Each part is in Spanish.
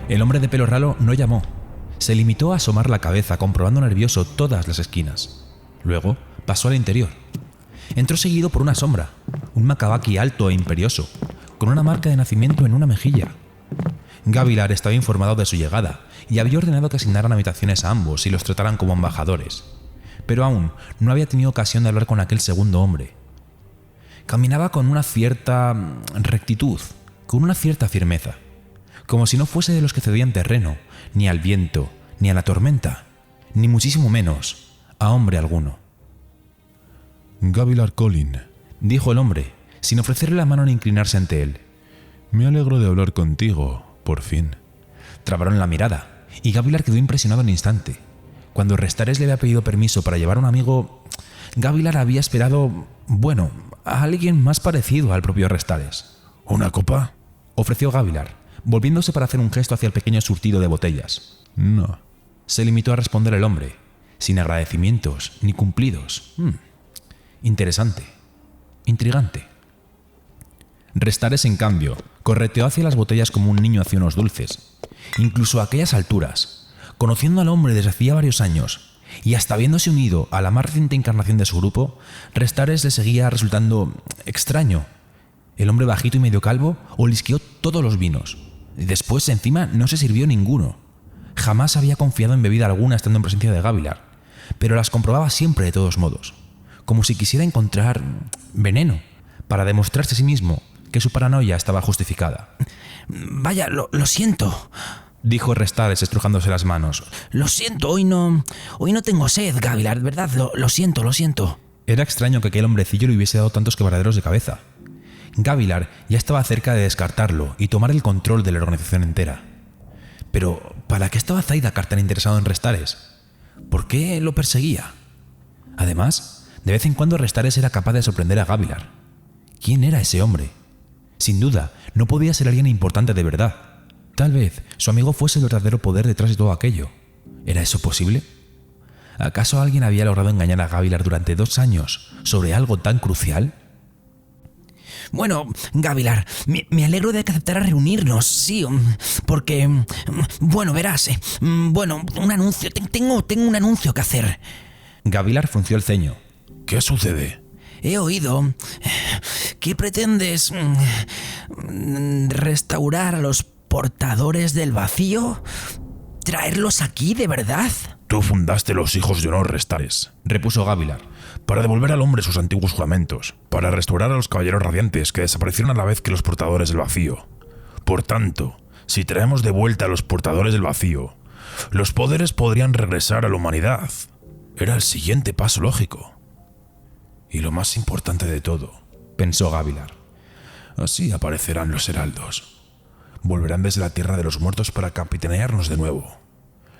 El hombre de pelo ralo no llamó. Se limitó a asomar la cabeza, comprobando nervioso todas las esquinas. Luego pasó al interior. Entró seguido por una sombra, un macabaki alto e imperioso, con una marca de nacimiento en una mejilla. Gavilar estaba informado de su llegada y había ordenado que asignaran habitaciones a ambos y los trataran como embajadores. Pero aún no había tenido ocasión de hablar con aquel segundo hombre. Caminaba con una cierta rectitud, con una cierta firmeza, como si no fuese de los que cedían terreno, ni al viento, ni a la tormenta, ni muchísimo menos a hombre alguno. Gavilar Collin, dijo el hombre, sin ofrecerle la mano ni inclinarse ante él. Me alegro de hablar contigo, por fin. Trabaron la mirada, y Gavilar quedó impresionado al instante. Cuando Restares le había pedido permiso para llevar a un amigo, Gavilar había esperado, a alguien más parecido al propio Restares. ¿Una copa?, ofreció Gavilar, volviéndose para hacer un gesto hacia el pequeño surtido de botellas. No, se limitó a responder el hombre, sin agradecimientos ni cumplidos. Interesante. Intrigante. Restares, en cambio, correteó hacia las botellas como un niño hacia unos dulces. Incluso a aquellas alturas, conociendo al hombre desde hacía varios años y hasta habiéndose unido a la más reciente encarnación de su grupo, Restares le seguía resultando extraño. El hombre bajito y medio calvo olisqueó todos los vinos. Y después, encima, no se sirvió ninguno. Jamás había confiado en bebida alguna estando en presencia de Gavilar, pero las comprobaba siempre de todos modos, como si quisiera encontrar veneno para demostrarse a sí mismo que su paranoia estaba justificada. Vaya, lo siento, dijo Restares estrujándose las manos. Lo siento, hoy no tengo sed, Gavilar, ¿verdad? Lo siento. Era extraño que aquel hombrecillo le hubiese dado tantos quebraderos de cabeza. Gavilar ya estaba cerca de descartarlo y tomar el control de la organización entera. Pero, ¿para qué estaba Zaidakar tan interesado en Restares? ¿Por qué lo perseguía? Además, de vez en cuando Restares era capaz de sorprender a Gavilar. ¿Quién era ese hombre? Sin duda, no podía ser alguien importante de verdad. Tal vez su amigo fuese el verdadero poder detrás de todo aquello. ¿Era eso posible? ¿Acaso alguien había logrado engañar a Gavilar durante 2 años sobre algo tan crucial? Bueno, Gavilar, me alegro de que aceptara reunirnos, sí, porque, verás, un anuncio, tengo un anuncio que hacer. Gavilar frunció el ceño. ¿Qué sucede? He oído que pretendes restaurar a los portadores del vacío, traerlos aquí, ¿de verdad? Tú fundaste los Hijos de Honor Restares, repuso Gavilar, para devolver al hombre sus antiguos juramentos, para restaurar a los caballeros radiantes que desaparecieron a la vez que los portadores del vacío. Por tanto, si traemos de vuelta a los portadores del vacío, los poderes podrían regresar a la humanidad. Era el siguiente paso lógico. Y lo más importante de todo, pensó Gavilar. Así aparecerán los heraldos. Volverán desde la tierra de los muertos para capitanearnos de nuevo,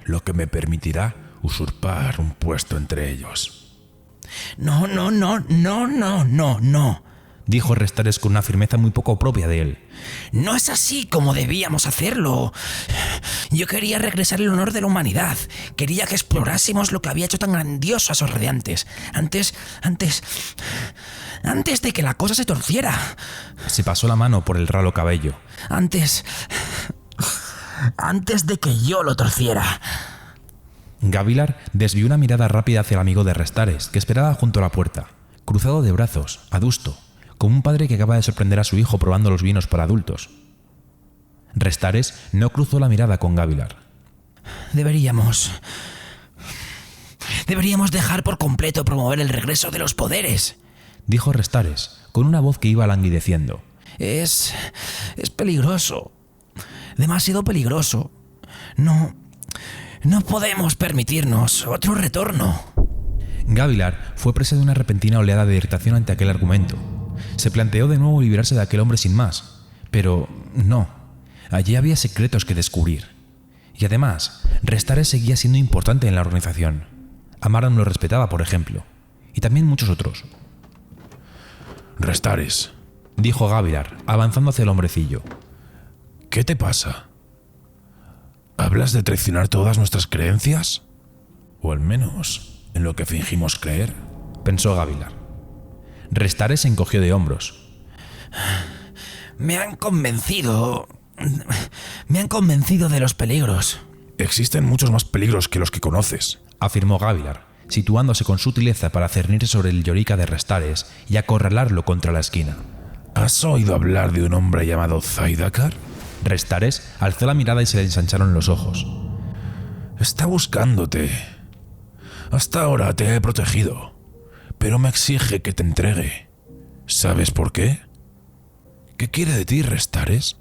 lo que me permitirá usurpar un puesto entre ellos. No, dijo Restares con una firmeza muy poco propia de él. No es así como debíamos hacerlo. Yo quería regresar el honor de la humanidad. Quería que explorásemos lo que había hecho tan grandioso a esos radiantes. Antes de que la cosa se torciera. Se pasó la mano por el ralo cabello. Antes de que yo lo torciera. Gavilar desvió una mirada rápida hacia el amigo de Restares, que esperaba junto a la puerta, cruzado de brazos, adusto, como un padre que acaba de sorprender a su hijo probando los vinos para adultos. Restares no cruzó la mirada con Gavilar. Deberíamos dejar por completo promover el regreso de los poderes, dijo Restares, con una voz que iba languideciendo. Es peligroso. Demasiado peligroso. No podemos permitirnos otro retorno. Gavilar fue presa de una repentina oleada de irritación ante aquel argumento. Se planteó de nuevo librarse de aquel hombre sin más, pero no. Allí había secretos que descubrir. Y además, Restares seguía siendo importante en la organización. Amaran lo respetaba, por ejemplo, y también muchos otros. Restares, dijo Gavilar, avanzando hacia el hombrecillo. ¿Qué te pasa? ¿Hablas de traicionar todas nuestras creencias? O al menos en lo que fingimos creer, pensó Gavilar. Restares se encogió de hombros. Me han convencido Me han convencido de los peligros. Existen muchos más peligros que los que conoces, afirmó Gavilar, situándose con sutileza para cernirse sobre el llorica de Restares y acorralarlo contra la esquina. ¿Has oído hablar de un hombre llamado Zaidakar? Restares alzó la mirada y se le ensancharon los ojos. Está buscándote. Hasta ahora te he protegido, pero me exige que te entregue. ¿Sabes por qué? ¿Qué quiere de ti, Restares?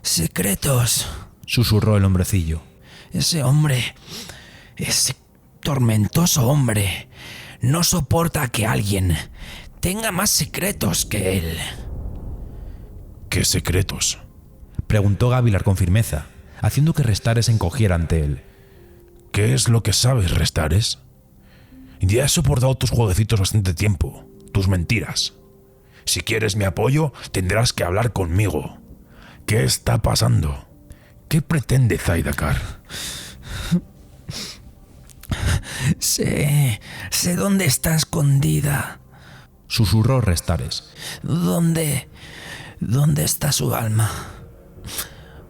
Secretos, susurró el hombrecillo. Ese hombre, ese tormentoso hombre, no soporta que alguien tenga más secretos que él. ¿Qué secretos?, preguntó Gavilar con firmeza, haciendo que Restares se encogiera ante él. ¿Qué es lo que sabes, Restares? Ya he soportado tus jueguecitos bastante tiempo, tus mentiras. Si quieres mi apoyo, tendrás que hablar conmigo. ¿Qué está pasando? ¿Qué pretende Zaidakar? Sé dónde está escondida. Susurró Restares. ¿Dónde está su alma?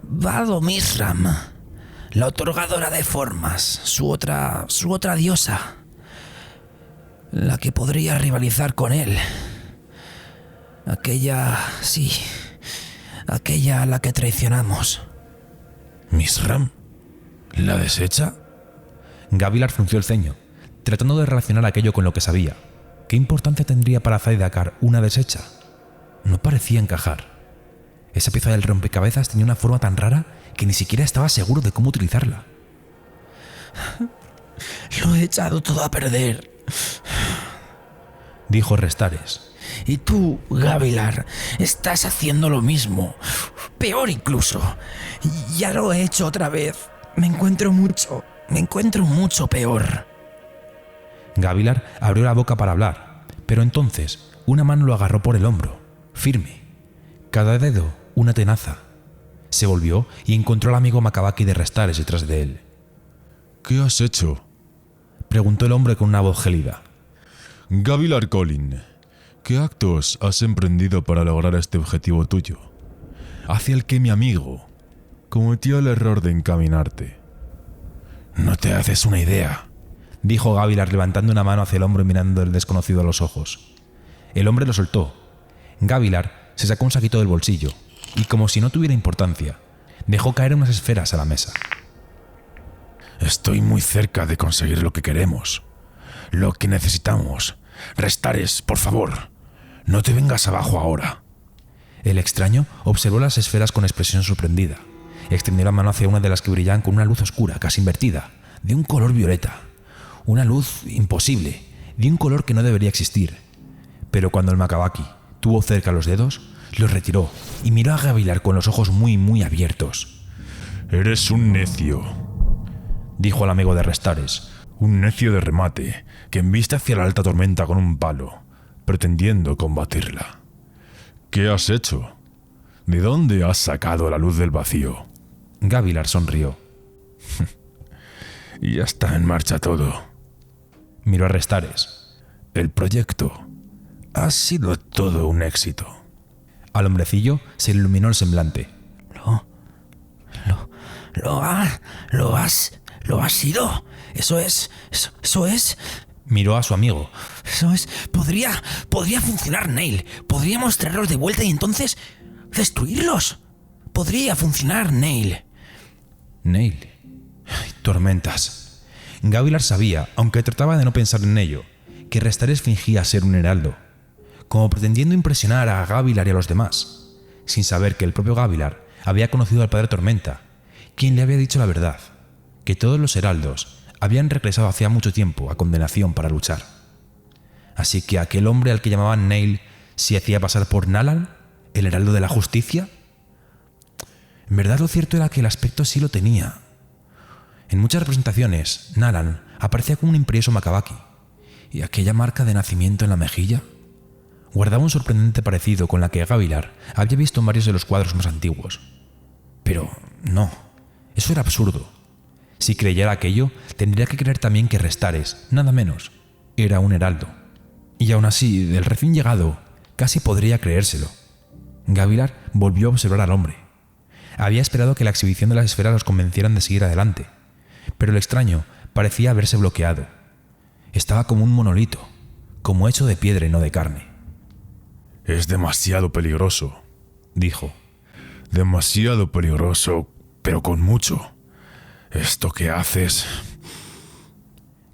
Vado Misram, la otorgadora de formas, su otra diosa, la que podría rivalizar con él. Aquella a la que traicionamos. ¿Misram? ¿La deshecha? Gavilar frunció el ceño, tratando de relacionar aquello con lo que sabía. ¿Qué importancia tendría para Zaidakar una deshecha? No parecía encajar. Esa pieza del rompecabezas tenía una forma tan rara que ni siquiera estaba seguro de cómo utilizarla. Lo he echado todo a perder, dijo Restares. Y tú, Gavilar, estás haciendo lo mismo. Peor incluso. Ya lo he hecho otra vez. Me encuentro mucho peor. Gavilar abrió la boca para hablar, pero entonces una mano lo agarró por el hombro, firme. Cada dedo una tenaza. Se volvió y encontró al amigo Makabaki de Restares detrás de él. ¿Qué has hecho?, preguntó el hombre con una voz gélida. Gavilar Collin, ¿qué actos has emprendido para lograr este objetivo tuyo, hacia el que mi amigo cometió el error de encaminarte? No te haces una idea, dijo Gavilar levantando una mano hacia el hombro y mirando al desconocido a los ojos. El hombre lo soltó. Gavilar se sacó un saquito del bolsillo y, como si no tuviera importancia, dejó caer unas esferas a la mesa. Estoy muy cerca de conseguir lo que queremos, lo que necesitamos. Restares, por favor, no te vengas abajo ahora. El extraño observó las esferas con expresión sorprendida. Extendió la mano hacia una de las que brillaban con una luz oscura, casi invertida, de un color violeta. Una luz imposible, de un color que no debería existir. Pero cuando el Makabaki tuvo cerca los dedos, los retiró y miró a Gavilar con los ojos muy abiertos. Eres un necio, dijo el amigo de Restares. Un necio de remate que embiste hacia la alta tormenta con un palo, pretendiendo combatirla. ¿Qué has hecho? ¿De dónde has sacado la luz del vacío? Gavilar sonrió. Ya está en marcha todo. Miró a Restares. El proyecto ha sido todo un éxito. Al hombrecillo se le iluminó el semblante. ¿Lo has sido? Eso es. Miró a su amigo. Eso es. Podría funcionar, Neil. Podríamos traerlos de vuelta y entonces destruirlos. Podría funcionar, Neil. Neil. Ay, tormentas. Gavilar sabía, aunque trataba de no pensar en ello, que Restares fingía ser un heraldo, como pretendiendo impresionar a Gavilar y a los demás, sin saber que el propio Gavilar había conocido al padre Tormenta, quien le había dicho la verdad, que todos los heraldos habían regresado hacía mucho tiempo a condenación para luchar. Así que aquel hombre al que llamaban Neil se hacía pasar por Nalan, el heraldo de la justicia. En verdad lo cierto era que el aspecto sí lo tenía. En muchas representaciones, Nalan aparecía como un imperioso Makabaki, y aquella marca de nacimiento en la mejilla guardaba un sorprendente parecido con la que Gavilar había visto en varios de los cuadros más antiguos. Pero no, eso era absurdo. Si creyera aquello, tendría que creer también que Restares, nada menos, era un heraldo. Y aún así, del recién llegado, casi podría creérselo. Gavilar volvió a observar al hombre. Había esperado que la exhibición de las esferas los convencieran de seguir adelante, pero el extraño parecía haberse bloqueado. Estaba como un monolito, como hecho de piedra y no de carne. Es demasiado peligroso, dijo. Demasiado peligroso, pero con mucho. Esto que haces...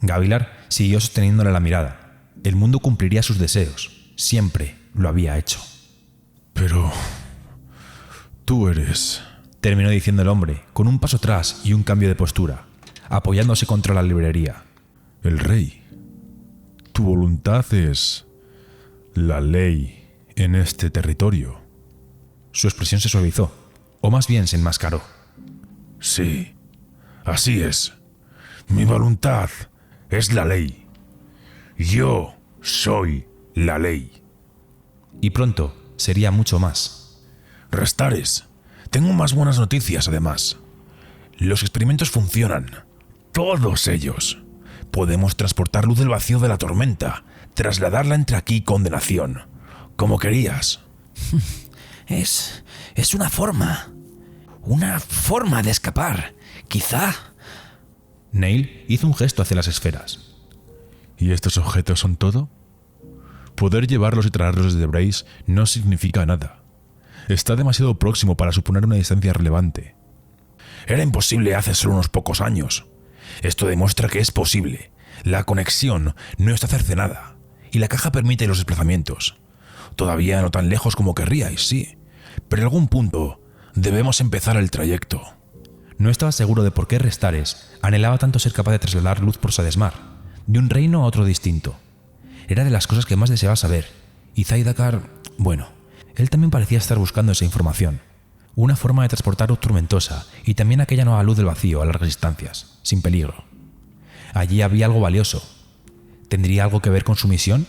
Gavilar siguió sosteniéndole la mirada. El mundo cumpliría sus deseos. Siempre lo había hecho. Pero... tú eres... terminó diciendo el hombre, con un paso atrás y un cambio de postura, apoyándose contra la librería. El rey. Tu voluntad es... la ley en este territorio. Su expresión se suavizó, o más bien se enmascaró. Sí, así es. Mi voluntad es la ley. Yo soy la ley. Y pronto sería mucho más. Restares, tengo más buenas noticias además. Los experimentos funcionan. Todos ellos. Podemos transportar luz del vacío de la tormenta, trasladarla entre aquí y condenación, como querías. Es una forma de escapar, quizá. Neil hizo un gesto hacia las esferas. ¿Y estos objetos son todo? Poder llevarlos y traerlos desde Brace no significa nada. Está demasiado próximo para suponer una distancia relevante. Era imposible hace solo unos pocos años. Esto demuestra que es posible. La conexión no está cercenada y la caja permite los desplazamientos. Todavía no tan lejos como querríais, sí, pero en algún punto debemos empezar el trayecto. No estaba seguro de por qué Restares anhelaba tanto ser capaz de trasladar luz por Sadesmar, de un reino a otro distinto. Era de las cosas que más deseaba saber, y Zaidakar, bueno, él también parecía estar buscando esa información. Una forma de transportar luz tormentosa y también aquella nueva luz del vacío a largas distancias, sin peligro. Allí había algo valioso. ¿Tendría algo que ver con su misión?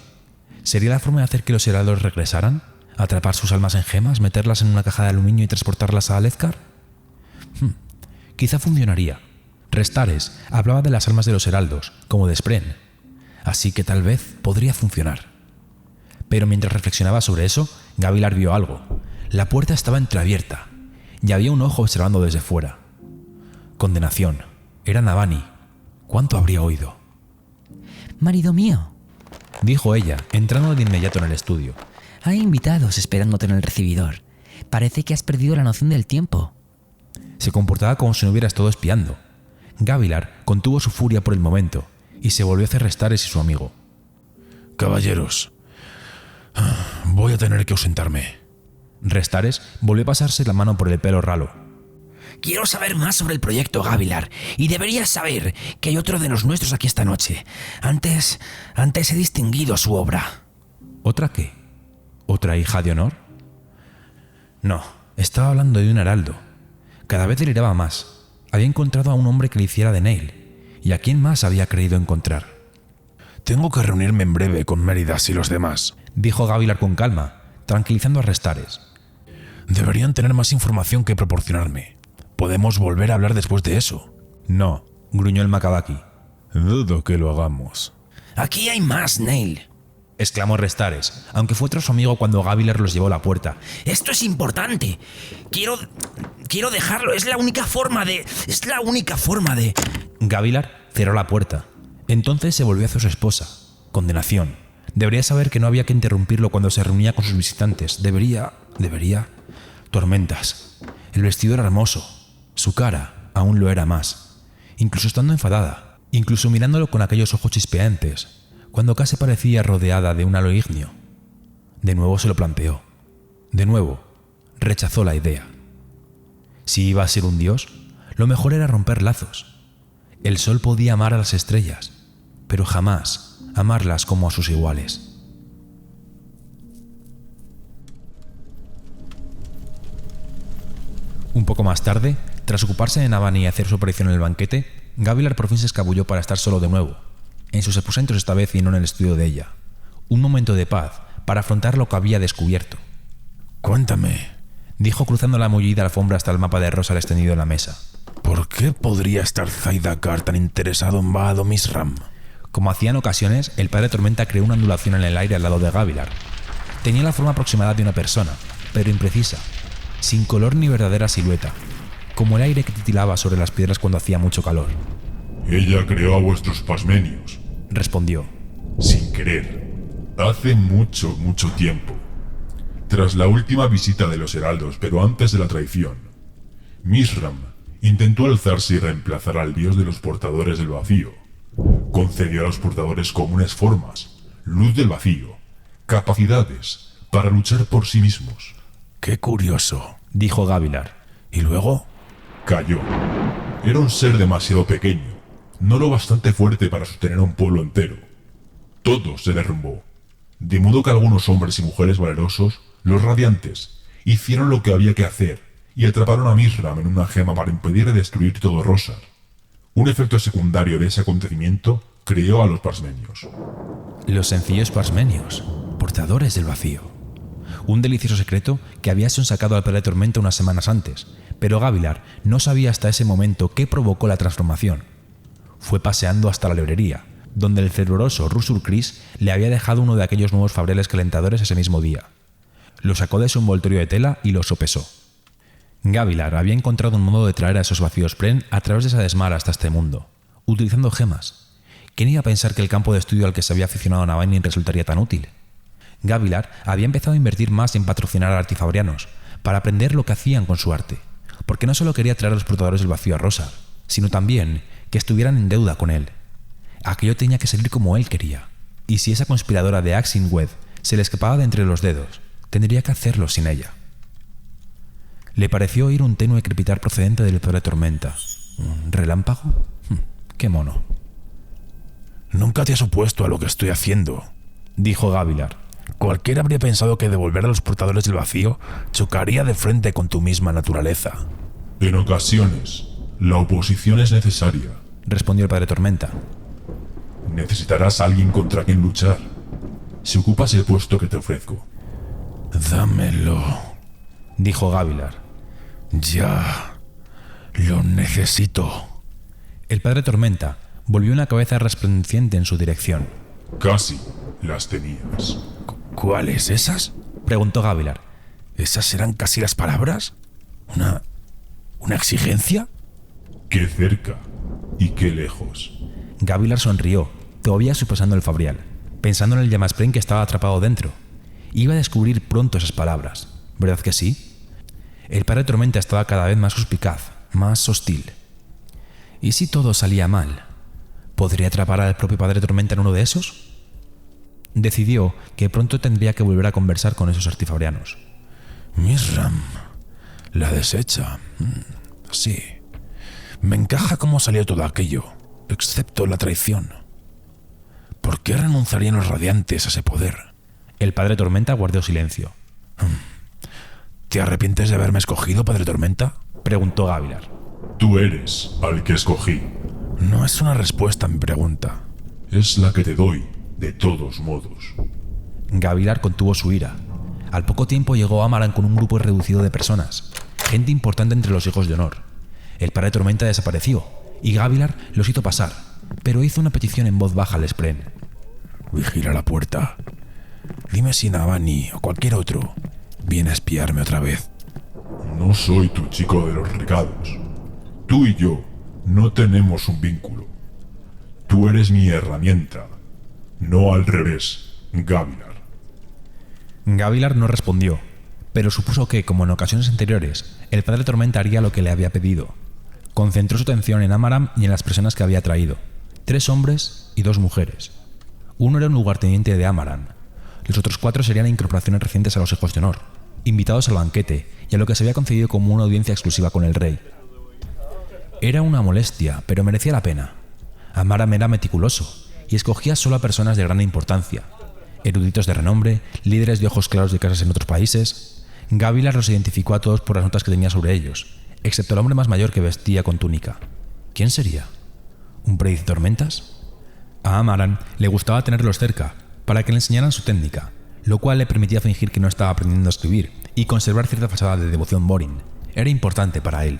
¿Sería la forma de hacer que los heraldos regresaran? ¿Atrapar sus almas en gemas, meterlas en una caja de aluminio y transportarlas a Alethkar? Quizá funcionaría. Restares hablaba de las almas de los heraldos, como de Spren, así que tal vez podría funcionar. Pero mientras reflexionaba sobre eso, Gavilar vio algo. La puerta estaba entreabierta y había un ojo observando desde fuera. Condenación. Era Navani. ¿Cuánto habría oído? Marido mío, dijo ella, entrando de inmediato en el estudio. Hay invitados esperándote en el recibidor. Parece que has perdido la noción del tiempo. Se comportaba como si no hubiera estado espiando. Gavilar contuvo su furia por el momento y se volvió hacia Restares y su amigo. Caballeros, voy a tener que ausentarme. Restares volvió a pasarse la mano por el pelo ralo. Quiero saber más sobre el proyecto, Gavilar, y deberías saber que hay otro de los nuestros aquí esta noche. Antes he distinguido su obra. ¿Otra qué? ¿Otra hija de honor? No, estaba hablando de un heraldo. Cada vez deliraba más. Había encontrado a un hombre que le hiciera de Neil. ¿Y a quién más había creído encontrar? Tengo que reunirme en breve con Méridas y los demás, dijo Gavilar con calma, tranquilizando a Restares. Deberían tener más información que proporcionarme. ¿Podemos volver a hablar después de eso? No, gruñó el Makabaki. Dudo que lo hagamos. Aquí hay más, Neil, exclamó Restares, aunque fue tras su amigo cuando Gavilar los llevó a la puerta. Esto es importante. Quiero dejarlo. Es la única forma de... Gavilar cerró la puerta. Entonces se volvió hacia su esposa. Condenación. Debería saber que no había que interrumpirlo cuando se reunía con sus visitantes. Debería... Tormentas. El vestido era hermoso. Su cara aún lo era más. Incluso estando enfadada. Incluso mirándolo con aquellos ojos chispeantes. Cuando casi parecía rodeada de un halo ígneo. De nuevo se lo planteó. De nuevo, rechazó la idea. Si iba a ser un dios, lo mejor era romper lazos. El sol podía amar a las estrellas, pero jamás amarlas como a sus iguales. Un poco más tarde, tras ocuparse de Navani y hacer su aparición en el banquete, Gavilar por fin se escabulló para estar solo de nuevo, en sus aposentos esta vez y no en el estudio de ella. Un momento de paz para afrontar lo que había descubierto. Cuéntame, dijo cruzando la mullida alfombra hasta el mapa de Rosal extendido en la mesa. ¿Por qué podría estar Zaidakar tan interesado en Baado Misram? Como hacía en ocasiones, el padre Tormenta creó una ondulación en el aire al lado de Gavilar. Tenía la forma aproximada de una persona, pero imprecisa, sin color ni verdadera silueta, como el aire que titilaba sobre las piedras cuando hacía mucho calor. Ella creó a vuestros pasmenios, Respondió. sin querer, hace mucho, mucho tiempo. Tras la última visita de los heraldos, pero antes de la traición, Mishram intentó alzarse y reemplazar al dios de los portadores del vacío. Concedió a los portadores comunes formas, luz del vacío, capacidades para luchar por sí mismos. Qué curioso, Dijo Gavilar. ¿y luego? Cayó. Era un ser demasiado pequeño, no lo bastante fuerte para sostener a un pueblo entero. Todo se derrumbó, de modo que algunos hombres y mujeres valerosos, los radiantes, hicieron lo que había que hacer y atraparon a Mishram en una gema para impedir destruir todo Rosar. Un efecto secundario de ese acontecimiento creó a los Parsmenios. Los sencillos Parsmenios, portadores del vacío. Un delicioso secreto que había sido sacado al Padre Tormenta unas semanas antes, pero Gavilar no sabía hasta ese momento qué provocó la transformación. Fue paseando hasta la librería, donde el fervoroso Rusur Cris le había dejado uno de aquellos nuevos fabreles calentadores ese mismo día. Lo sacó de su envoltorio de tela y lo sopesó. Gavilar había encontrado un modo de traer a esos vacíos Pren a través de Sadesmar hasta este mundo, utilizando gemas. ¿Quién iba a pensar que el campo de estudio al que se había aficionado Navainin resultaría tan útil? Gavilar había empezado a invertir más en patrocinar a artifabrianos, para aprender lo que hacían con su arte, porque no solo quería traer a los portadores del vacío a Rosar, sino también que estuvieran en deuda con él. Aquello tenía que salir como él quería, y si esa conspiradora de Axinwed se le escapaba de entre los dedos, tendría que hacerlo sin ella. Le pareció oír un tenue crepitar procedente del Padre Tormenta. ¿Un relámpago? ¡Qué mono! Nunca te has opuesto a lo que estoy haciendo, Dijo Gavilar. Cualquiera habría pensado que devolver a los portadores del vacío chocaría de frente con tu misma naturaleza. En ocasiones, la oposición es necesaria. Respondió el Padre Tormenta. Necesitarás a alguien contra quien luchar. Si ocupas el puesto que te ofrezco. Dámelo. Dijo Gavilar. Ya. Lo necesito. El Padre Tormenta volvió una cabeza resplandeciente en su dirección. Casi las tenías. ¿Cuáles esas? Preguntó Gavilar. ¿Esas eran casi las palabras? ¿Una exigencia? Qué cerca y qué lejos. Gavilar sonrió, todavía sopesando el fabrial, pensando en el llamaspren que estaba atrapado dentro. Iba a descubrir pronto esas palabras, ¿verdad que sí? El Padre Tormenta estaba cada vez más suspicaz, más hostil. ¿Y si todo salía mal? ¿Podría atrapar al propio Padre Tormenta en uno de esos? Decidió que pronto tendría que volver a conversar con esos artifabrianos. Mishram. La desecha. Sí. Me encaja cómo salió todo aquello, excepto la traición. ¿Por qué renunciarían los radiantes a ese poder? El Padre Tormenta guardó silencio. ¿Te arrepientes de haberme escogido, Padre Tormenta? Preguntó Gavilar. Tú eres al que escogí. No es una respuesta a mi pregunta. Es la que te doy, de todos modos. Gavilar contuvo su ira. Al poco tiempo llegó Amaran con un grupo reducido de personas, gente importante entre los hijos de honor. El Padre Tormenta desapareció, y Gavilar los hizo pasar, pero hizo una petición en voz baja al Spren. Vigila la puerta. Dime si Navani o cualquier otro viene a espiarme otra vez. No soy tu chico de los recados. Tú y yo no tenemos un vínculo. Tú eres mi herramienta, no al revés, Gavilar. Gavilar no respondió, pero supuso que, como en ocasiones anteriores, el Padre Tormenta haría lo que le había pedido. Concentró su atención en Amaram y en las personas que había traído. 3 hombres y 2 mujeres. Uno era un lugarteniente de Amaran. Los otros 4 serían incorporaciones recientes a los hijos de honor, invitados al banquete y a lo que se había concedido como una audiencia exclusiva con el rey. Era una molestia, pero merecía la pena. Amaram era meticuloso y escogía solo a personas de gran importancia. Eruditos de renombre, líderes de ojos claros de casas en otros países. Gavilar los identificó a todos por las notas que tenía sobre ellos, excepto el hombre más mayor que vestía con túnica. ¿Quién sería? ¿Un predictor de tormentas? A Amaran le gustaba tenerlos cerca, para que le enseñaran su técnica, lo cual le permitía fingir que no estaba aprendiendo a escribir y conservar cierta fachada de devoción boring. Era importante para él.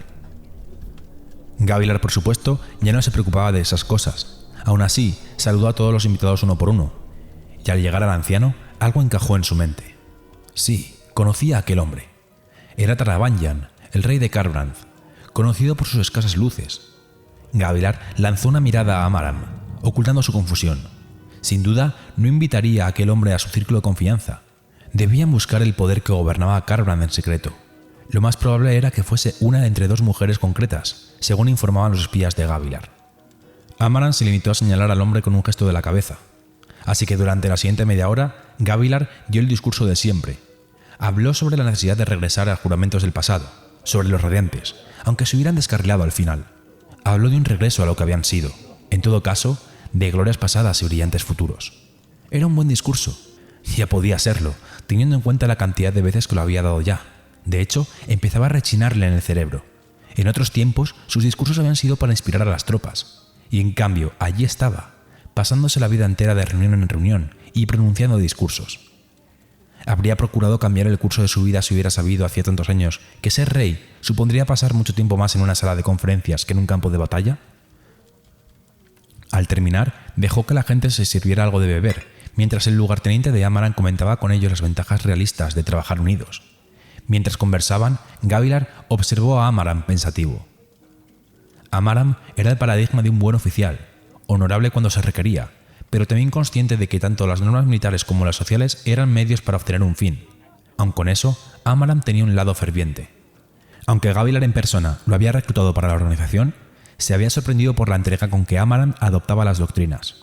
Gavilar, por supuesto, ya no se preocupaba de esas cosas. Aún así, saludó a todos los invitados uno por uno, y al llegar al anciano, algo encajó en su mente. Sí, Conocía a aquel hombre. Era Taravangian, el rey de Kharbranth, conocido por sus escasas luces. Gavilar lanzó una mirada a Amaram, ocultando su confusión. Sin duda, no invitaría a aquel hombre a su círculo de confianza. Debían buscar el poder que gobernaba Kharbranth en secreto. Lo más probable era que fuese una de entre dos mujeres concretas, según informaban los espías de Gavilar. Amaram se limitó a señalar al hombre con un gesto de la cabeza. Así que durante la siguiente media hora, Gavilar dio el discurso de siempre. Habló sobre la necesidad de regresar a juramentos del pasado, sobre los radiantes, aunque se hubieran descarrilado al final. Habló de un regreso a lo que habían sido, en todo caso, de glorias pasadas y brillantes futuros. Era un buen discurso. Ya podía serlo, teniendo en cuenta la cantidad de veces que lo había dado ya. De hecho, empezaba a rechinarle en el cerebro. En otros tiempos, sus discursos habían sido para inspirar a las tropas. Y en cambio, allí estaba, pasándose la vida entera de reunión en reunión y pronunciando discursos. Habría procurado cambiar el curso de su vida si hubiera sabido hacía tantos años que ser rey supondría pasar mucho tiempo más en una sala de conferencias que en un campo de batalla. Al terminar, dejó que la gente se sirviera algo de beber, mientras el lugarteniente de Amaram comentaba con ellos las ventajas realistas de trabajar unidos. Mientras conversaban, Gavilar observó a Amaram pensativo. Amaram era el paradigma de un buen oficial, honorable cuando se requería, pero también consciente de que tanto las normas militares como las sociales eran medios para obtener un fin. Aun con eso, Amaram tenía un lado ferviente. Aunque Gavilar en persona lo había reclutado para la organización, se había sorprendido por la entrega con que Amaram adoptaba las doctrinas.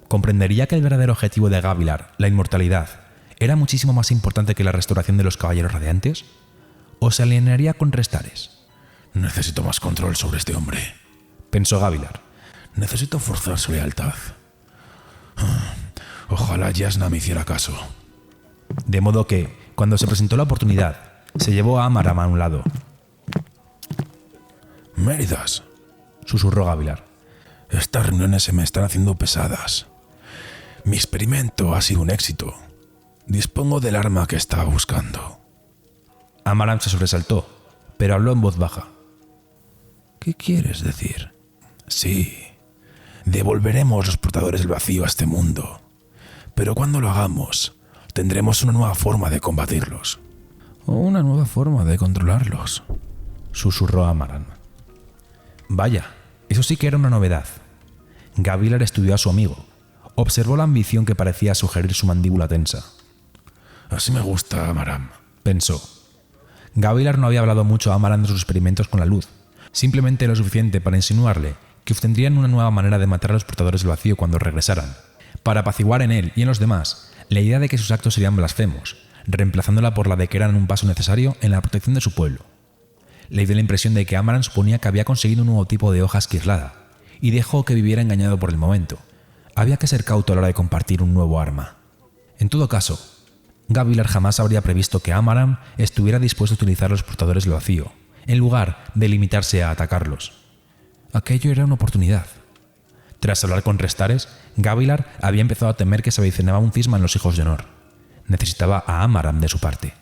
Comprendería que el verdadero objetivo de Gavilar, la inmortalidad, era muchísimo más importante que la restauración de los caballeros radiantes, o se alinearía con Restares. Necesito más control sobre este hombre, pensó Gavilar. Necesito forzar su lealtad. Ojalá Yasna me hiciera caso. De modo que, cuando se presentó la oportunidad, se llevó a Amaram a un lado. Méridas, susurró Gavilar. Estas reuniones se me están haciendo pesadas. Mi experimento ha sido un éxito. Dispongo del arma que estaba buscando. Amaram se sobresaltó, pero habló en voz baja. ¿Qué quieres decir? Sí, devolveremos los portadores del vacío a este mundo. Pero cuando lo hagamos, tendremos una nueva forma de combatirlos. O una nueva forma de controlarlos, susurró Amaram. Vaya, eso sí que era una novedad. Gavilar estudió a su amigo. Observó la ambición que parecía sugerir su mandíbula tensa. Así me gusta, Amaram, pensó. Gavilar no había hablado mucho a Amaram de sus experimentos con la luz, simplemente lo suficiente para insinuarle que obtendrían una nueva manera de matar a los portadores del vacío cuando regresaran, para apaciguar en él y en los demás la idea de que sus actos serían blasfemos, reemplazándola por la de que eran un paso necesario en la protección de su pueblo. Le dio la impresión de que Amaram suponía que había conseguido un nuevo tipo de hoja esquirlada, y dejó que viviera engañado por el momento. Había que ser cauto a la hora de compartir un nuevo arma. En todo caso, Gavilar jamás habría previsto que Amaram estuviera dispuesto a utilizar los portadores del vacío, en lugar de limitarse a atacarlos. Aquello era una oportunidad. Tras hablar con Restares, Gavilar había empezado a temer que se avecinaba un cisma en los hijos de honor. Necesitaba a Amaram de su parte.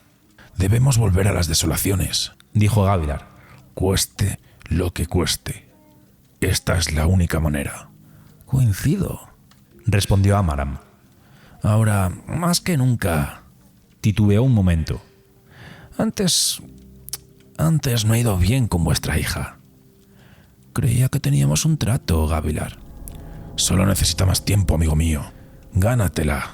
Debemos volver a las desolaciones, dijo Gavilar. Cueste lo que cueste. Esta es la única manera. Coincido, respondió Amaram. Ahora, más que nunca, titubeó un momento. Antes no ha ido bien con vuestra hija. Creía que teníamos un trato, Gavilar. Solo necesita más tiempo, amigo mío. Gánatela.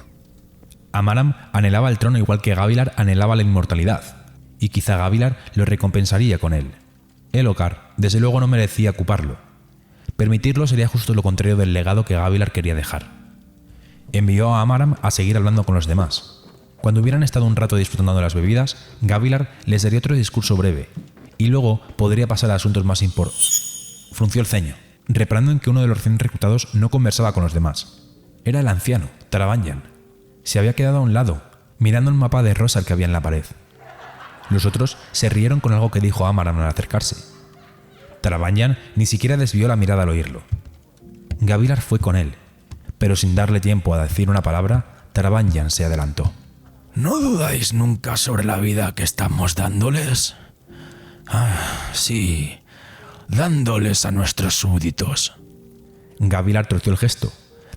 Amaram anhelaba el trono igual que Gavilar anhelaba la inmortalidad, y quizá Gavilar lo recompensaría con él. Elhokar, desde luego, no merecía ocuparlo. Permitirlo sería justo lo contrario del legado que Gavilar quería dejar. Envió a Amaram a seguir hablando con los demás. Cuando hubieran estado un rato disfrutando de las bebidas, Gavilar les daría otro discurso breve, y luego podría pasar a asuntos más importantes. Frunció el ceño, reparando en que uno de los recién reclutados no conversaba con los demás. Era el anciano, Taravangian. Se había quedado a un lado, mirando el mapa de Rosal que había en la pared. Los otros se rieron con algo que dijo Amaram al acercarse. Taravangian ni siquiera desvió la mirada al oírlo. Gavilar fue con él, pero sin darle tiempo a decir una palabra, Taravangian se adelantó. ¿No dudáis nunca sobre la vida que estamos dándoles? Sí, dándoles a nuestros súbditos. Gavilar torció el gesto,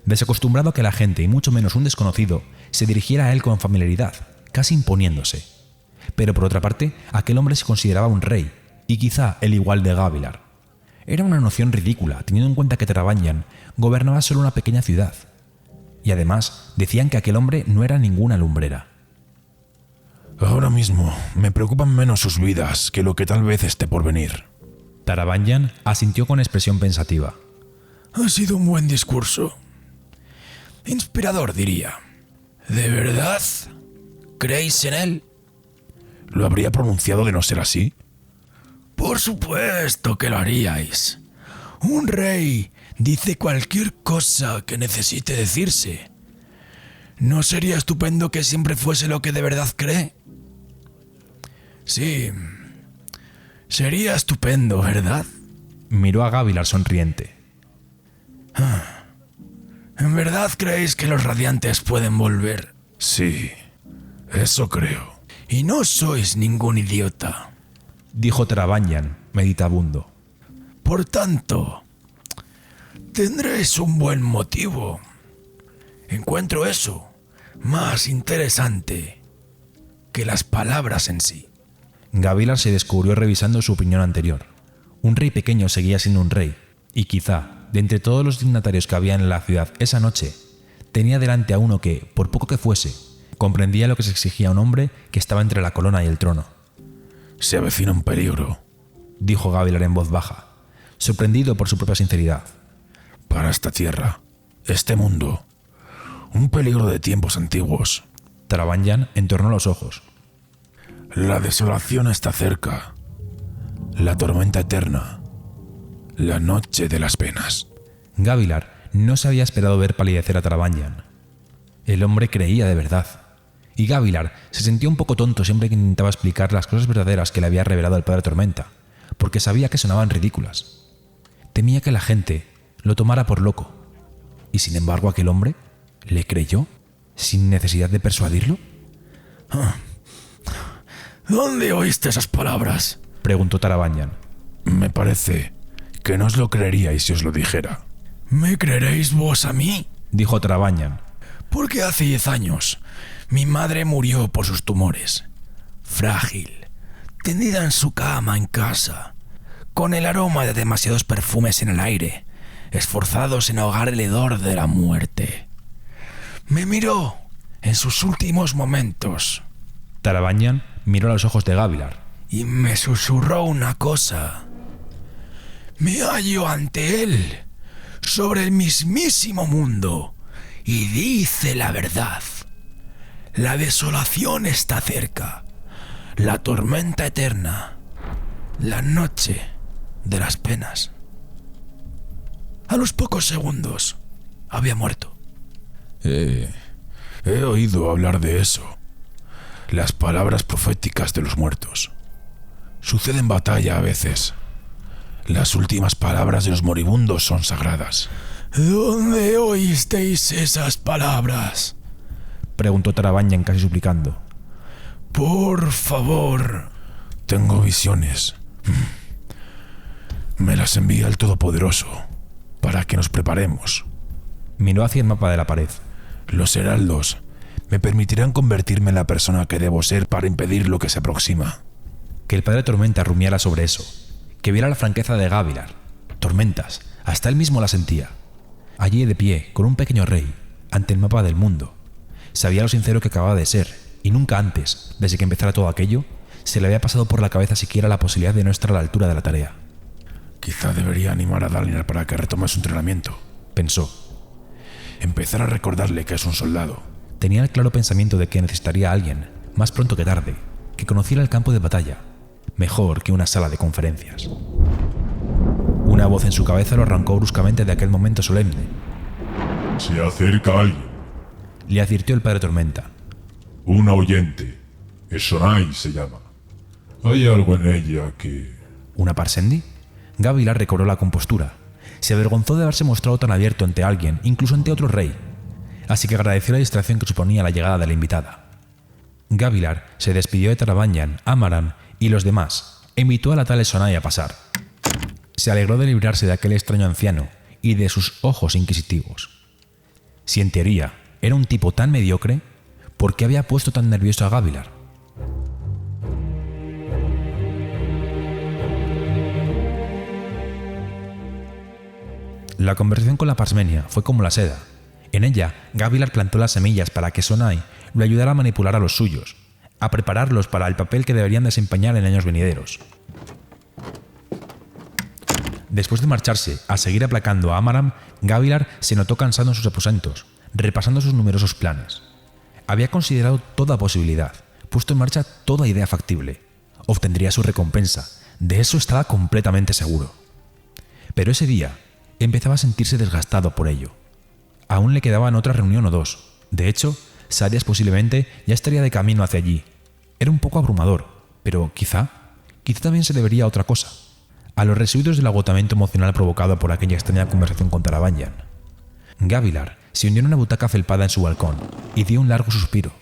desacostumbrado a que la gente, y mucho menos un desconocido, se dirigiera a él con familiaridad, casi imponiéndose. Pero por otra parte, aquel hombre se consideraba un rey, y quizá el igual de Gavilar. Era una noción ridícula, teniendo en cuenta que Taravangian gobernaba solo una pequeña ciudad. Y además, decían que aquel hombre no era ninguna lumbrera. Ahora mismo me preocupan menos sus vidas que lo que tal vez esté por venir. Taravangian asintió con expresión pensativa. Ha sido un buen discurso. Inspirador, diría. ¿De verdad? ¿Creéis en él? ¿Lo habría pronunciado de no ser así? Por supuesto que lo haríais. Un rey dice cualquier cosa que necesite decirse. ¿No sería estupendo que siempre fuese lo que de verdad cree? Sí. Sería estupendo, ¿verdad? Miró a Gavilar sonriente. ¿En verdad creéis que los radiantes pueden volver? Sí, eso creo. Y no sois ningún idiota. Dijo Taravangian, meditabundo. Por tanto, tendréis un buen motivo. Encuentro eso más interesante que las palabras en sí. Gavilar se descubrió revisando su opinión anterior. Un rey pequeño seguía siendo un rey, y quizá, de entre todos los dignatarios que había en la ciudad esa noche, tenía delante a uno que, por poco que fuese, comprendía lo que se exigía a un hombre que estaba entre la corona y el trono. Se avecina un peligro, dijo Gavilar en voz baja, sorprendido por su propia sinceridad. Para esta tierra, este mundo, un peligro de tiempos antiguos. Taravangian entornó los ojos. La desolación está cerca, la tormenta eterna, la noche de las penas. Gavilar no se había esperado ver palidecer a Taravangian. El hombre creía de verdad, y Gavilar se sentía un poco tonto siempre que intentaba explicar las cosas verdaderas que le había revelado el Padre Tormenta, porque sabía que sonaban ridículas. Temía que la gente lo tomara por loco, y sin embargo aquel hombre le creyó sin necesidad de persuadirlo. ¿Dónde oíste esas palabras? Preguntó Taravangian. Me parece que no os lo creeríais si os lo dijera. ¿Me creeréis vos a mí? Dijo Taravangian. Porque hace 10 años mi madre murió por sus tumores. Frágil, tendida en su cama en casa, con el aroma de demasiados perfumes en el aire, esforzados en ahogar el hedor de la muerte. Me miró en sus últimos momentos. Taravangian miró a los ojos de Gavilar. Y me susurró una cosa. Me hallo ante él, sobre el mismísimo mundo, y dice la verdad. La desolación está cerca, la tormenta eterna, la noche de las penas. A los pocos segundos había muerto. He oído hablar de eso. Las palabras proféticas de los muertos. Sucede en batalla a veces. Las últimas palabras de los moribundos son sagradas. ¿Dónde oísteis esas palabras? Preguntó Taravangian casi suplicando. Por favor. Tengo visiones. Me las envía el Todopoderoso para que nos preparemos. Miró hacia el mapa de la pared. Los heraldos me permitirán convertirme en la persona que debo ser para impedir lo que se aproxima. Que el Padre Tormenta rumiara sobre eso, que viera la franqueza de Gavilar. Tormentas, hasta él mismo la sentía. Allí de pie, con un pequeño rey, ante el mapa del mundo. Sabía lo sincero que acababa de ser, y nunca antes, desde que empezara todo aquello, se le había pasado por la cabeza siquiera la posibilidad de no estar a la altura de la tarea. Quizá debería animar a Dalinar para que retome su entrenamiento, pensó. Empezar a recordarle que es un soldado. Tenía el claro pensamiento de que necesitaría a alguien, más pronto que tarde, que conociera el campo de batalla, mejor que una sala de conferencias. Una voz en su cabeza lo arrancó bruscamente de aquel momento solemne. Se acerca alguien. Le advirtió el Padre Tormenta. Una oyente. Esonai se llama. Hay algo en ella que... ¿Una Parsendi? Gavilar recobró la compostura. Se avergonzó de haberse mostrado tan abierto ante alguien, incluso ante otro rey. Así que agradeció la distracción que suponía la llegada de la invitada. Gavilar se despidió de Taravangian, Amaran y los demás e invitó a la tal Esonai a pasar. Se alegró de librarse de aquel extraño anciano y de sus ojos inquisitivos. Si en teoría era un tipo tan mediocre, ¿por qué había puesto tan nervioso a Gavilar? La conversación con la Parsmenia fue como la seda. En ella, Gavilar plantó las semillas para que Sonai lo ayudara a manipular a los suyos, a prepararlos para el papel que deberían desempeñar en años venideros. Después de marcharse a seguir aplacando a Amaram, Gavilar se notó cansado en sus aposentos, repasando sus numerosos planes. Había considerado toda posibilidad, puesto en marcha toda idea factible. Obtendría su recompensa, de eso estaba completamente seguro. Pero ese día empezaba a sentirse desgastado por ello. Aún le quedaban otra reunión o dos. De hecho, Sarias posiblemente ya estaría de camino hacia allí. Era un poco abrumador, pero quizá también se debería a otra cosa. A los residuos del agotamiento emocional provocado por aquella extraña conversación con Tarabanyan. Gavilar se hundió en una butaca felpada en su balcón y dio un largo suspiro.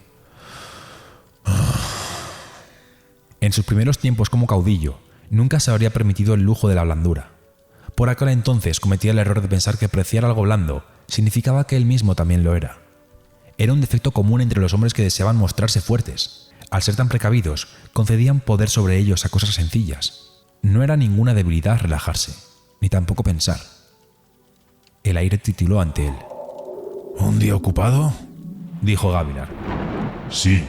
En sus primeros tiempos como caudillo, nunca se habría permitido el lujo de la blandura. Por aquel entonces cometía el error de pensar que apreciar algo blando significaba que él mismo también lo era. Era un defecto común entre los hombres que deseaban mostrarse fuertes. Al ser tan precavidos, concedían poder sobre ellos a cosas sencillas. No era ninguna debilidad relajarse, ni tampoco pensar. El aire titiló ante él. ¿Un día ocupado?, dijo Gavilar. Sí,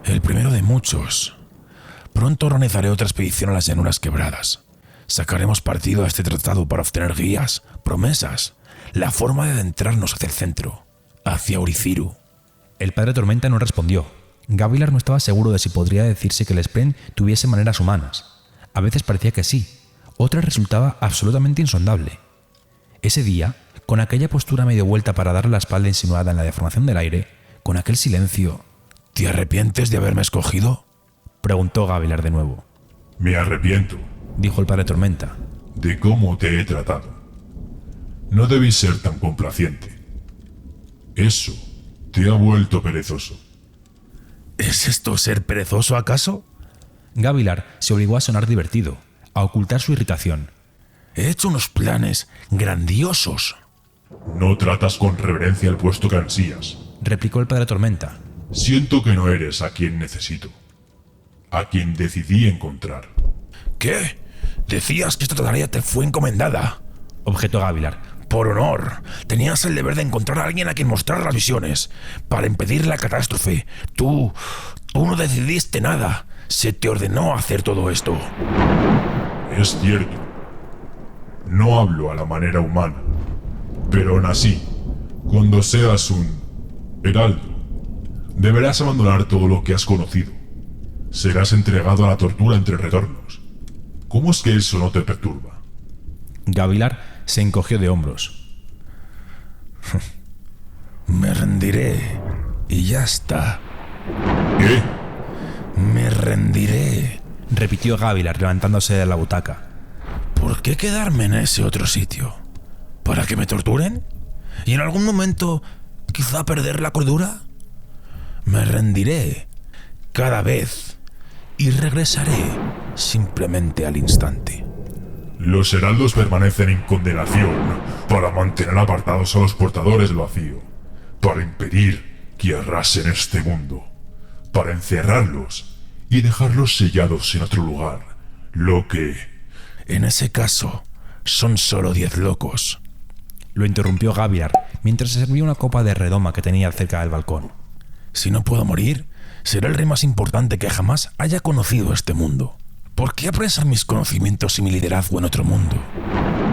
El primero de muchos. Pronto organizaré otra expedición a las llanuras quebradas. Sacaremos partido a este tratado para obtener guías, promesas, la forma de adentrarnos hacia el centro, hacia Uriciru. El padre Tormenta no respondió. Gavilar no estaba seguro de si podría decirse que el Spren tuviese maneras humanas. A veces parecía que sí, otras resultaba absolutamente insondable. Ese día, con aquella postura medio vuelta para darle la espalda insinuada en la deformación del aire, con aquel silencio... ¿Te arrepientes de haberme escogido?, preguntó Gavilar de nuevo. me arrepiento Dijo el padre Tormenta. de cómo te he tratado. No debí ser tan complaciente. Eso te ha vuelto perezoso. ¿Es esto ser perezoso acaso? Gavilar se obligó a sonar divertido, a ocultar su irritación. He hecho unos planes grandiosos. No tratas con reverencia el puesto que ansías. Replicó el padre Tormenta. Siento que no eres a quien necesito, a quien decidí encontrar. ¿Qué? Decías que esta tarea te fue encomendada. Objetó Gavilar. Por honor, tenías el deber de encontrar a alguien a quien mostrar las visiones, para impedir la catástrofe. Tú no decidiste nada. Se te ordenó hacer todo esto. Es cierto. No hablo a la manera humana, pero aún así, cuando seas un heraldo, deberás abandonar todo lo que has conocido. Serás entregado a la tortura entre retornos. ¿Cómo es que eso no te perturba? Gavilar se encogió de hombros. Me rendiré y ya está. ¿Qué? Me rendiré. Repitió Gavilar levantándose de la butaca. ¿Por qué quedarme en ese otro sitio? ¿Para que me torturen? ¿Y en algún momento quizá perder la cordura? Me rendiré cada vez y regresaré simplemente al instante. Los heraldos permanecen en condenación para mantener apartados a los portadores del vacío, para impedir que arrasen este mundo, para encerrarlos y dejarlos sellados en otro lugar, lo que... En ese caso, son solo 10 locos. Lo interrumpió Gavilar mientras se servía una copa de redoma que tenía cerca del balcón. Si no puedo morir, seré el rey más importante que jamás haya conocido este mundo. ¿Por qué apresar mis conocimientos y mi liderazgo en otro mundo?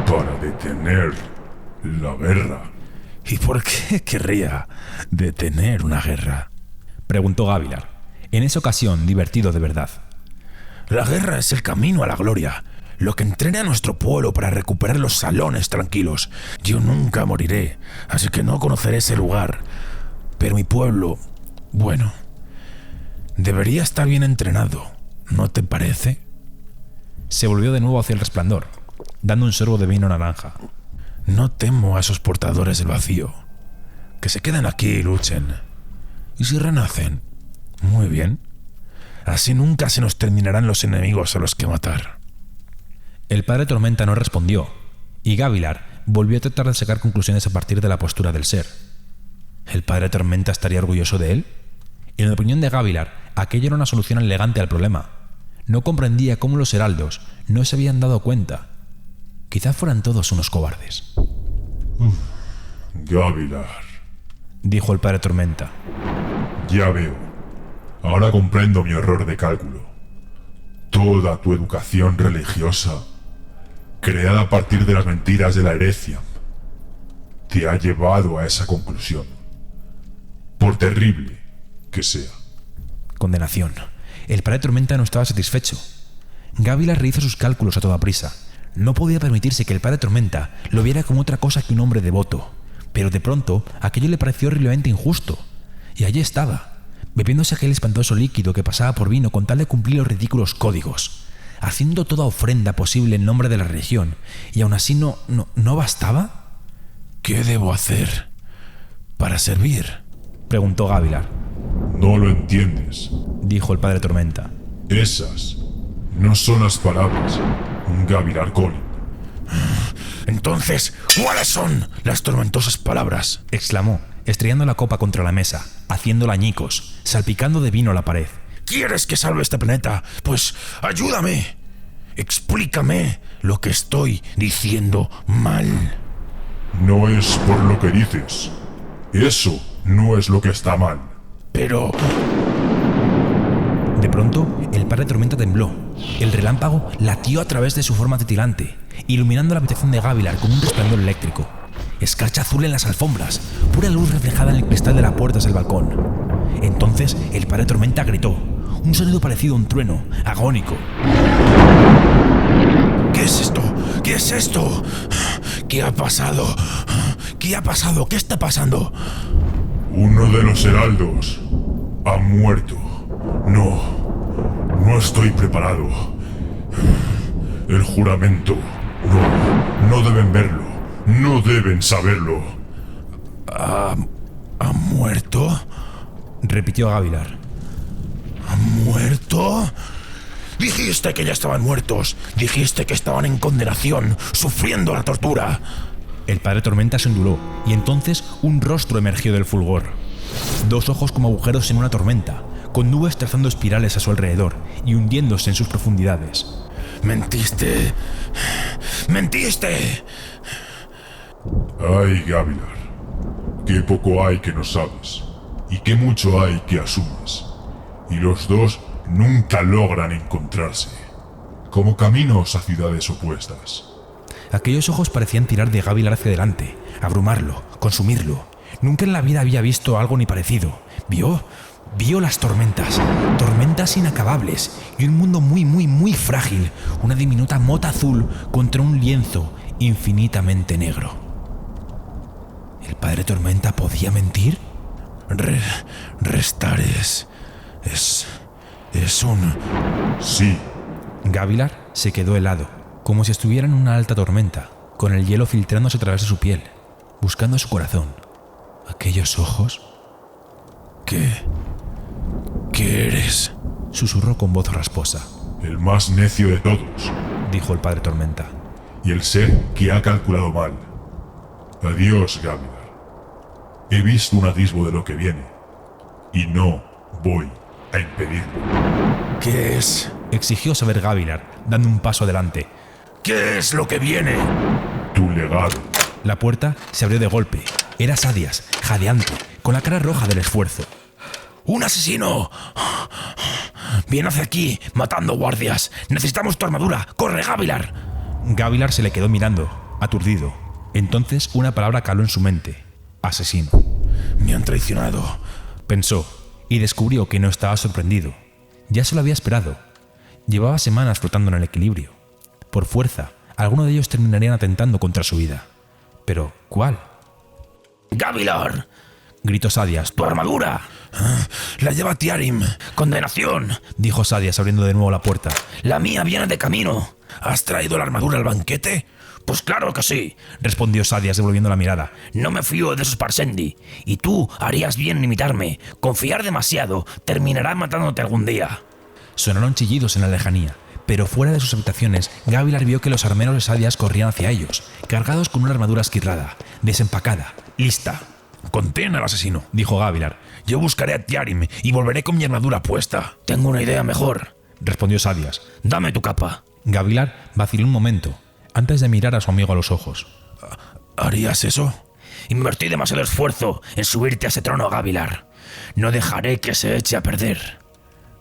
para detener la guerra. ¿Y por qué querría detener una guerra? Preguntó Gavilar, en esa ocasión divertido de verdad. La guerra es el camino a la gloria, lo que entrena a nuestro pueblo para recuperar los salones tranquilos. Yo nunca moriré, así que no conoceré ese lugar. Pero mi pueblo, bueno, debería estar bien entrenado, ¿no te parece? Se volvió de nuevo hacia el resplandor, dando un sorbo de vino naranja. No temo a esos portadores del vacío. Que se queden aquí y luchen. Y si renacen, muy bien. Así nunca se nos terminarán los enemigos a los que matar. El padre Tormenta no respondió, y Gavilar volvió a tratar de sacar conclusiones a partir de la postura del ser. ¿El padre Tormenta estaría orgulloso de él? En la opinión de Gavilar, aquello era una solución elegante al problema. No comprendía cómo los heraldos no se habían dado cuenta. Quizá fueran todos unos cobardes. Gavilar, dijo el padre Tormenta. ya veo. Ahora comprendo mi error de cálculo. Toda tu educación religiosa, creada a partir de las mentiras de la herencia, te ha llevado a esa conclusión. Por terrible que sea. Condenación. El padre Tormenta no estaba satisfecho. Gavilar rehizo sus cálculos a toda prisa. No podía permitirse que el padre Tormenta lo viera como otra cosa que un hombre devoto. Pero de pronto, aquello le pareció horriblemente injusto. Y allí estaba, bebiéndose aquel espantoso líquido que pasaba por vino con tal de cumplir los ridículos códigos, haciendo toda ofrenda posible en nombre de la religión. ¿Y aún así no bastaba? ¿Qué debo hacer para servir? Preguntó Gavilar. No lo entiendes. Dijo el padre Tormenta. Esas no son las palabras, Gavilar Collin. Entonces, ¿cuáles son las tormentosas palabras? Exclamó, estrellando la copa contra la mesa, haciéndola añicos, salpicando de vino la pared. ¿Quieres que salve este planeta? Pues ayúdame. Explícame lo que estoy diciendo mal. No es por lo que dices. Eso no es lo que está mal. Pero... De pronto, el padre Tormenta tembló. El relámpago latió a través de su forma titilante, iluminando la habitación de Gavilar con un resplandor eléctrico. Escarcha azul en las alfombras, pura luz reflejada en el cristal de la puerta del balcón. Entonces, el padre Tormenta gritó, un sonido parecido a un trueno, agónico. ¿Qué es esto? ¿Qué es esto? ¿Qué ha pasado? ¿Qué ha pasado? ¿Qué está pasando? Uno de los heraldos ha muerto. No estoy preparado. El juramento. No deben verlo. No deben saberlo. ¿Ha muerto? Repitió Gavilar. ¿Ha muerto? Dijiste que ya estaban muertos. Dijiste que estaban en condenación, sufriendo la tortura. El padre Tormenta se onduló, y entonces un rostro emergió del fulgor. Dos ojos como agujeros en una tormenta, con nubes trazando espirales a su alrededor y hundiéndose en sus profundidades. ¡Mentiste! ¡Mentiste! Ay, Gavilar, qué poco hay que no sabes, y qué mucho hay que asumes. Y los dos nunca logran encontrarse, como caminos a ciudades opuestas. Aquellos ojos parecían tirar de Gavilar hacia adelante, abrumarlo, consumirlo. Nunca en la vida había visto algo ni parecido. Vio las tormentas, tormentas inacabables y un mundo muy frágil, una diminuta mota azul contra un lienzo infinitamente negro. ¿El padre Tormenta podía mentir? Restar es un... Sí, Gavilar se quedó helado, como si estuviera en una alta tormenta, con el hielo filtrándose a través de su piel, buscando su corazón. Aquellos ojos... ¿Qué eres? Susurró con voz rasposa. el más necio de todos, Dijo el padre Tormenta. y el ser que ha calculado mal. Adiós, Gavilar. He visto un atisbo de lo que viene, y no voy a impedirlo. ¿Qué es? Exigió saber Gavilar, dando un paso adelante. ¿Qué es lo que viene? Tu legado. La puerta se abrió de golpe. Era Sadias, jadeante, con la cara roja del esfuerzo. ¡Un asesino! Viene hacia aquí, matando guardias. Necesitamos tu armadura. ¡Corre, Gavilar! Gavilar se le quedó mirando, aturdido. Entonces una palabra caló en su mente. Asesino. Me han traicionado. Pensó, y descubrió que no estaba sorprendido. Ya se lo había esperado. Llevaba semanas flotando en el equilibrio. Por fuerza, alguno de ellos terminarían atentando contra su vida. Pero, ¿cuál? ¡Gavilar! Gritó Sadias. ¡Tu armadura! La lleva Tiarim. ¡Condenación! Dijo Sadias abriendo de nuevo la puerta. La mía viene de camino. ¿Has traído la armadura al banquete? Pues claro que sí, Respondió Sadias devolviendo la mirada. no me fío de esos Parsendi. Y tú harías bien en imitarme. Confiar demasiado terminará matándote algún día. Sonaron chillidos en la lejanía, pero fuera de sus habitaciones, Gavilar vio que los armeros de Sadias corrían hacia ellos, cargados con una armadura esquirrada, desempacada, lista. Contén al asesino. Dijo Gavilar. Yo buscaré a Tiarim y volveré con mi armadura puesta. Tengo una idea mejor. Respondió Sadias. Dame tu capa. Gavilar vaciló un momento, antes de mirar a su amigo a los ojos. ¿Harías eso? Invertí demasiado esfuerzo en subirte a ese trono, Gavilar. No dejaré que se eche a perder.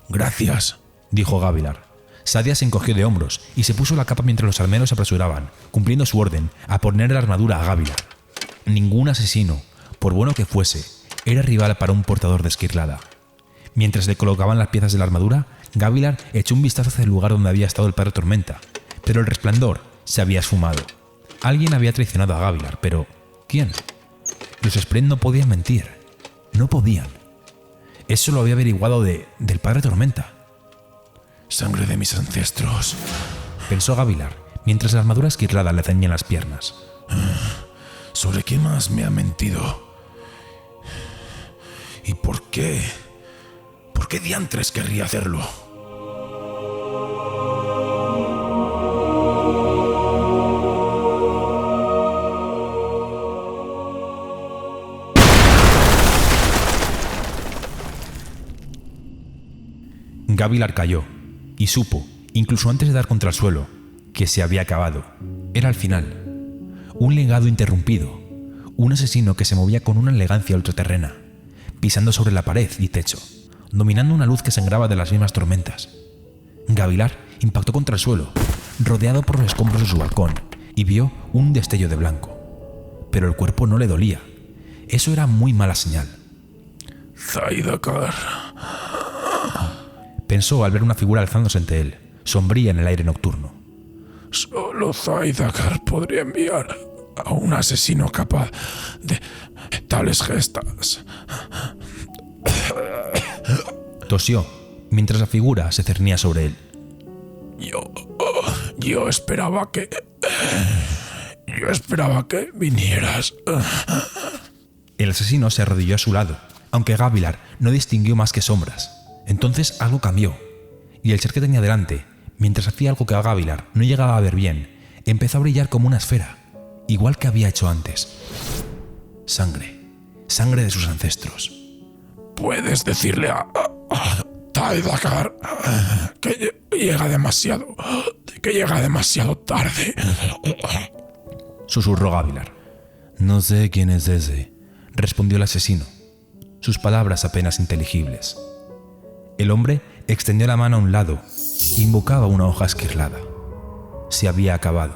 Gracias, dijo Gavilar. Sadia se encogió de hombros y se puso la capa mientras los armeros se apresuraban, cumpliendo su orden, a poner la armadura a Gavilar. Ningún asesino, por bueno que fuese, era rival para un portador de esquirlada. Mientras le colocaban las piezas de la armadura, Gavilar echó un vistazo hacia el lugar donde había estado el padre Tormenta, pero el resplandor se había esfumado. Alguien había traicionado a Gavilar, pero ¿quién? Los Spren no podían mentir. No podían. Eso lo había averiguado del padre Tormenta. Sangre de mis ancestros, pensó Gavilar, mientras la armadura esquirlada le ceñía las piernas. ¿Sobre qué más me ha mentido? ¿Y por qué? ¿Por qué diantres querría hacerlo? Gavilar cayó y supo, incluso antes de dar contra el suelo, que se había acabado. Era el final. Un legado interrumpido. Un asesino que se movía con una elegancia ultraterrena, pisando sobre la pared y techo, dominando una luz que sangraba de las mismas tormentas. Gavilar impactó contra el suelo, rodeado por los escombros de su balcón, y vio un destello de blanco. Pero el cuerpo no le dolía. Eso era muy mala señal. Zaidakar, pensó al ver una figura alzándose ante él, sombría en el aire nocturno. Solo Zaidakar podría enviar a un asesino capaz de tales gestas. Tosió, mientras la figura se cernía sobre él. Yo esperaba que vinieras. El asesino se arrodilló a su lado, aunque Gavilar no distinguió más que sombras. Entonces algo cambió, y el ser que tenía delante, mientras hacía algo que a Gavilar no llegaba a ver bien, empezó a brillar como una esfera, igual que había hecho antes. Sangre de sus ancestros. ¿Puedes decirle a Zaidakar que llega demasiado tarde? Susurró Gavilar. No sé quién es ese, respondió el asesino, sus palabras apenas inteligibles. El hombre extendió la mano a un lado e invocaba una hoja esquirlada. Se había acabado.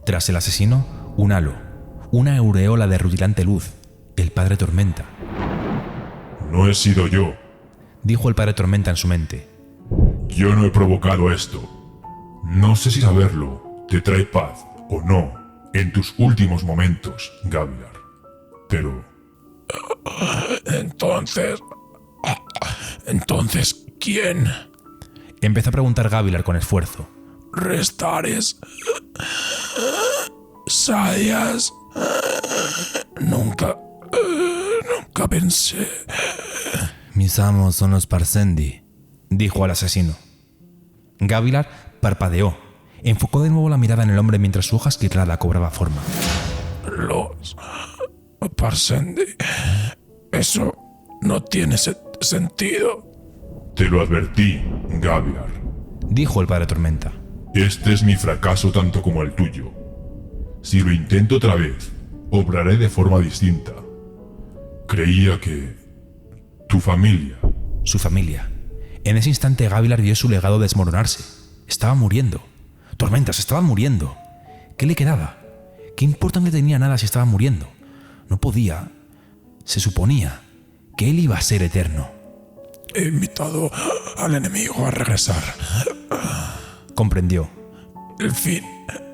Tras el asesino, un halo, una aureola de rutilante luz, el padre Tormenta. No he sido yo. Dijo el padre Tormenta en su mente. Yo no he provocado esto. No sé si saberlo te trae paz o no en tus últimos momentos, Gavilar. Pero... Entonces, ¿quién? Empezó a preguntar Gavilar con esfuerzo. ¿Restares? ¿Sadias? Nunca pensé. Mis amos son los Parsendi, dijo al asesino. Gavilar parpadeó. Enfocó de nuevo la mirada en el hombre mientras su hoja esquirlada cobraba forma. Los Parsendi. Eso no tiene sentido. Te lo advertí, Gavilar, dijo el padre Tormenta. Este es mi fracaso tanto como el tuyo. Si lo intento otra vez, obraré de forma distinta. Creía que... tu familia... Su familia. En ese instante Gavilar vio su legado desmoronarse. Estaba muriendo. Tormentas, estaba muriendo. ¿Qué le quedaba? ¿Qué importante tenía nada si estaba muriendo? No podía. Se suponía que él iba a ser eterno. He invitado al enemigo a regresar. Comprendió. El fin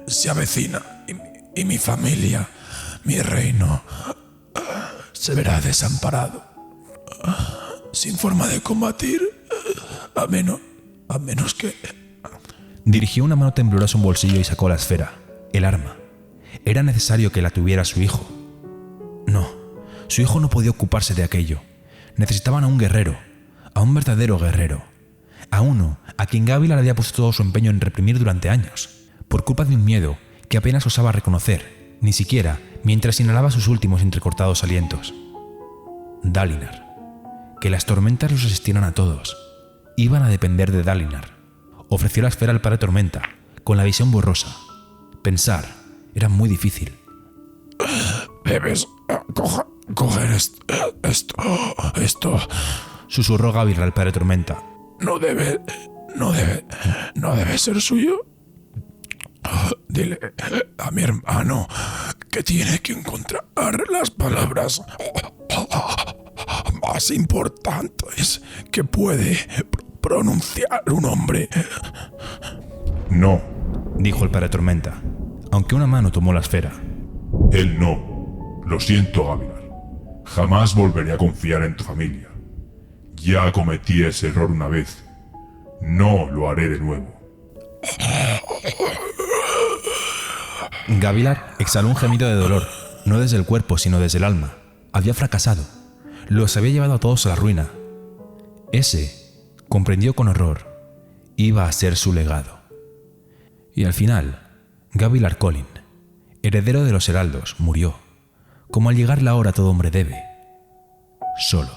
se avecina y mi familia, mi reino, se verá desamparado. Sin forma de combatir, a menos que... Dirigió una mano temblorosa a un bolsillo y sacó la esfera, el arma. Era necesario que la tuviera su hijo. No, su hijo no podía ocuparse de aquello. Necesitaban a un guerrero, a un verdadero guerrero. A uno a quien Gavilar había puesto todo su empeño en reprimir durante años, por culpa de un miedo que apenas osaba reconocer, ni siquiera mientras inhalaba sus últimos entrecortados alientos. Dalinar. Que las tormentas los asistieran a todos. Iban a depender de Dalinar. Ofreció la esfera al padre Tormenta, con la visión borrosa. Pensar era muy difícil. Debes coger esto. Susurró Gavilar al padre Tormenta. No debe ser suyo. Dile a mi hermano que tiene que encontrar las palabras más importantes que puede pronunciar un hombre. No, Dijo el padre Tormenta, aunque una mano tomó la esfera. él no. Lo siento, Gavilar. Jamás volveré a confiar en tu familia. Ya cometí ese error una vez. No lo haré de nuevo. Gavilar exhaló un gemido de dolor, no desde el cuerpo, sino desde el alma. Había fracasado. Los había llevado a todos a la ruina. Ese, comprendió con horror, iba a ser su legado. Y al final, Gavilar Collin, heredero de los heraldos, murió, como al llegar la hora todo hombre debe, solo.